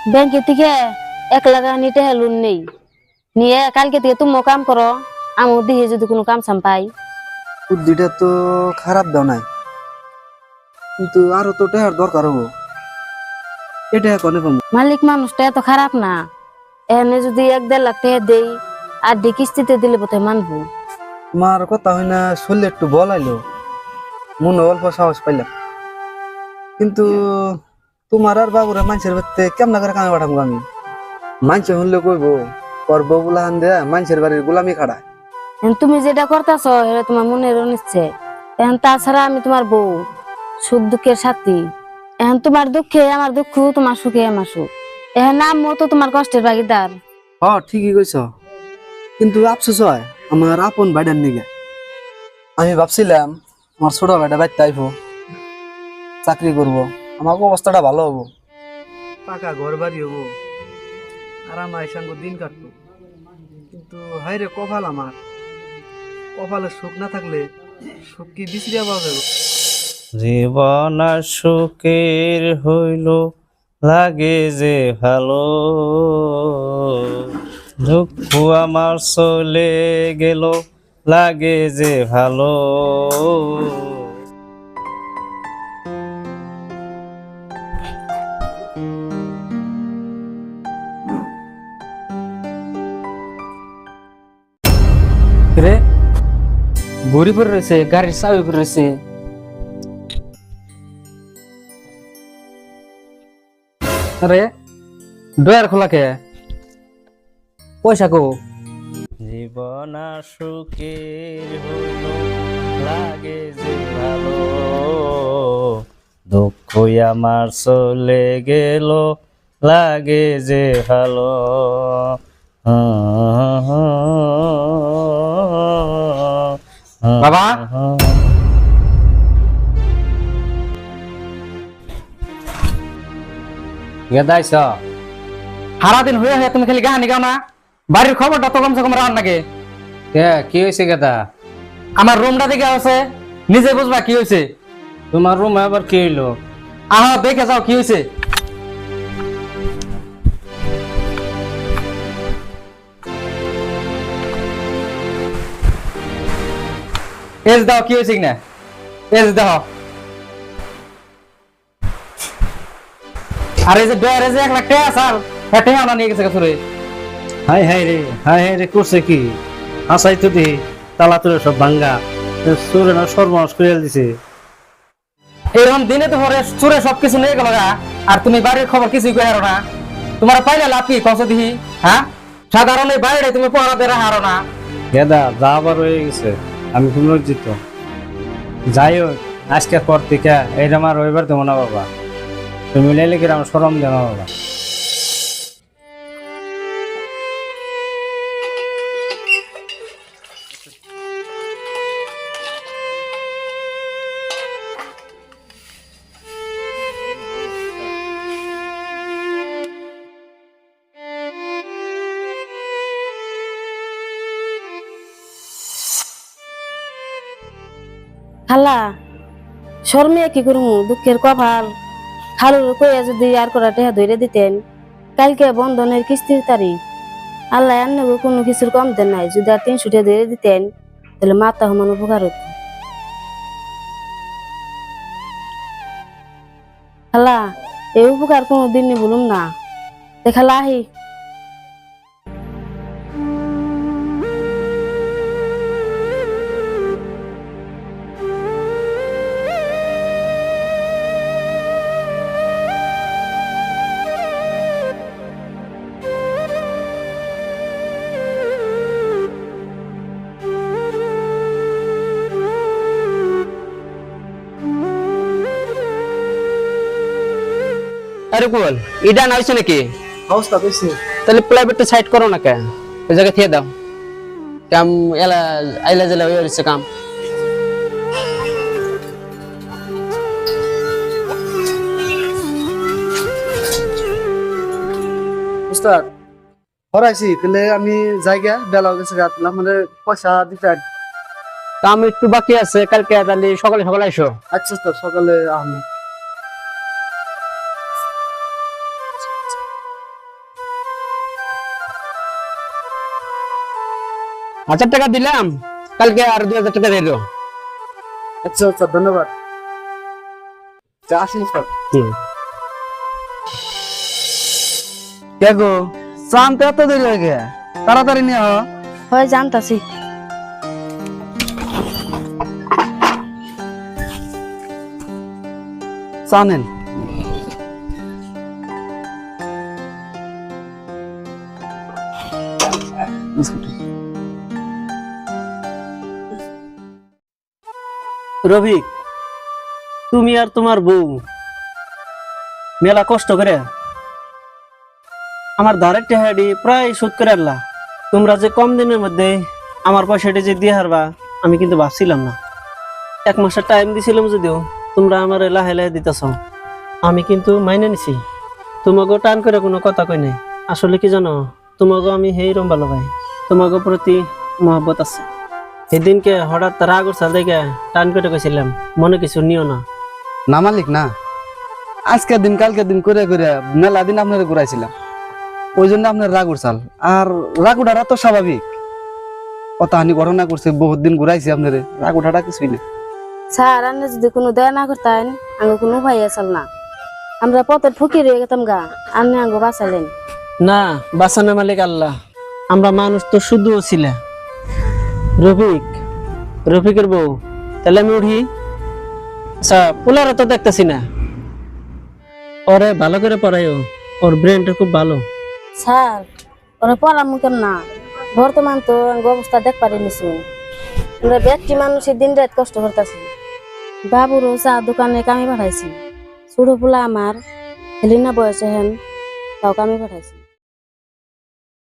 ব্যাংকে থেকে 1 লাখ নিতে লোন নেই নিয়ে কালকে থেকে তুমি কাম করো আমি দিয়ে যদি কোনো কাম সাম পাই। বুদ্ধিটা তো খারাপ দাও নাই, কিন্তু আরো তো টাকার দরকার হবো। এটা কনে পাবো? মালিক মানুষটা এত খারাপ না, এনে যদি 1-1.5 লাখ টাকা দেই আর দি কিস্তিতে দিলে বোধহয় মানবো। তোমার কথা হয় না, শরীরে একটু বল আইলো, মনে অল্প সাহস পাইলাম। কিন্তু তোমার আর বাবুরা মানুষের বাড়িতে কেমন করে কামে পাঠাবো আমি? মানুষে শুনলে কইবো করবো বলা হান দেয়া মানুষের বাড়ির গোলামি খাড়ায়। এখন তুমি যেটা করতেছ এটা তোমার মনের অনিচ্ছে। এখন তাছাড়া আমি তোমার বউ, সুখ দুঃখের সাথী। এখন তোমার দুঃখে আমার দুঃখ, তোমার সুখে আমার সুখ। এখন আমিও তো তোমার কষ্টের ভাগিদার। ঠিকই কইছ, কিন্তু আফসোস হয় আমার আপন ভাইটার নিগে। আমি ভাবছিলাম আমার ছোট ভাইটা বাড়িতে আইবো, চাকরি করব, আমার অবস্থাটা ভালো হবো, পাকা ঘর বাড়ি হবো, আর আমার সঙ্গে দিন কাটবো। কিন্তু হাই রে কপাল আমার, কপালে সুখ না থাকলে সুখ কি বিছড়িয়া পাওয়া যাবে? জীবন আর সুখের হইল লাগে যে ভালো, দুঃখ আমার চলে গেল লাগে যে ভালো। রে ঘড়ি পরে রয়েছে, গাড়ির চাবি পরে রয়েছে। আরে ডয়ার খোলা কে? পয়সা কো? জীবন আর সুখের হইল লাগে যে ভালো, দুঃখ আমার চলে গেল লাগে যে ভালো। বাবা গেদাইছ সারাদিন হয়ে হয়ে তুমি খালি গাহানি গাও না, বাড়ির খবরটা তো কমসে কম রান নাকি? কি হয়েছে গেদা? আমার রুমটা দেখে আছে, নিজে বুঝবা কি হয়েছে। তোমার রুম আবার কি হইলো? আহ দেখে যাও কি হয়েছে। এস দাও কি হয়েছে কিনা, এস দাও। আর এই যে ডয়ারে যে 1 লাখ টাকা আসাল হেঁটে আনা নিয়ে গেছে গেছে। হাই হাই রে, হাই হাই রে, করছে কি? আসাই তো দি তালা তুলে সব ভাঙ্গা, চোরে না সর্বনাশ করে দিছে। এরকম দিনে তো পরে চুরে সবকিছু নিয়ে গেল গা, আর তুমি বাড়ির খবর কিছুই কই হারো না। তোমার পাইলে লাভ কি কত দিহি? হ্যাঁ, সাধারণ এই বাইরে তুমি পড়া দিয়ে হারো না। গেদা যা আবার হয়ে গেছে, আমি পুনর্জিত। যাই হোক, আজকের পর থেকে এইটা আমার রবিবার দেবো না বাবা, তুমি লাইলে কি আমার সরম দেবো না বাবা। খালা শর্মিয়া কি করবো, দুঃখের কপাল। খালুর কইয়া যদি আর করা টাকা ধরে দিতেন, কালকে বন্ধনের কিস্তির তারিখ। আল্লাহ আন্নে কোনো কিছুর কম দেন নাই, যদি আর 300 টাকা ধরে দিতেন তাহলে মাথা সমান উপকার হতো। খালা এই উপকার কোনোদিন বলুন না। খালা আহি। আরে বল ইডা না হইছে নাকি? অবস্থা বেশি তাহলে প্রাইভেটটা সাইড করো না কে, ওই জায়গায় থেকে দাও। কাম এলা আইলা জেলা হয়ে গেছে কাম। উস্তাদ হরাইছি, তাহলে আমি জায়গা বেলা গেছে রাত, মানে পয়সা দিতে। কাম একটু বাকি আছে, কালকে তাহলে সকালে সকালে আইসো। আচ্ছা উস্তাদ, সকালে আমি 1000 টাকা দিলাম, কালকে আর 2000 টাকা দিয়ে দিও। আচ্ছা আচ্ছা, ধন্যবাদ। আসি স্যার। কে গো, চানতে এত দেরি হয়ে গে? তাড়াতাড়ি নিয়ে আহ। হয় জানতাছি। জানেন রফিক, তুমি আর তোমার বউ মেলা কষ্ট করে আমার ধারের টেহাডি প্রায় শোধ করে আনলা। তোমরা যে কম দিনের মধ্যে আমার পয়সাটি যে দিয়ে হারবা আমি কিন্তু ভাবছিলাম না। 1 মাসের টাইম দিছিলাম, যদিও তোমরা আমার লাহে লাহে দিতেছ। আমি কিন্তু মাইনে নিছি, তোমাকেও টান করে কোনো কথা কই নাই। আসলে কি জানো, তোমাকেও আমি হেইরম ভালো পাই, তোমাকে প্রতি মহব্বত আছে। সেদিনকে হঠাৎ রাগ উঠছাল দেখে টান করে কইছিলাম মনে কিছু নিও না। না মালিক না, আজকের দিন কালকের দিন করে করে মেলা দিন আপনার ঘুরাইছিলাম, ওই জন্য আপনার রাগ উঠছাল। আর রাগ উঠাটা তো স্বাভাবিক, কত হানি ঘটনা করছে, বহুত দিন ঘুরাইছি আপনার, রাগ উঠাটা কিছুই না। স্যার আপনি যদি কোনো দয়া না করতেন আঙ্গ কোনো উপায় আসল না, আমরা পথের ফকির হয়ে গেতাম গা, আপনি আঙ্গ বাঁচালেন। না, বাঁচানো মালিক আল্লাহ, আমরা মানুষ তো শুধু ছিল। রফিকের বউ, তাহলে আমি উঠি। আচ্ছা, পোলারা তো দেখতেছি না, ওরে ভালো করে পড়াইও, ওর ব্রেনটা খুব ভালো। স্যার ওরা পরামর্শ না, বর্তমান তো আঙ্গ অবস্থা দেখ পারি নিছু, আমরা ব্যক্তি মানুষের দিন রাত কষ্ট করতেছি। বাবুরও চা দোকানে কামে পাঠাইছি, ছোট পোলা আমার হেলিনা বয়সে হেন তাও কামে পাঠাইছি।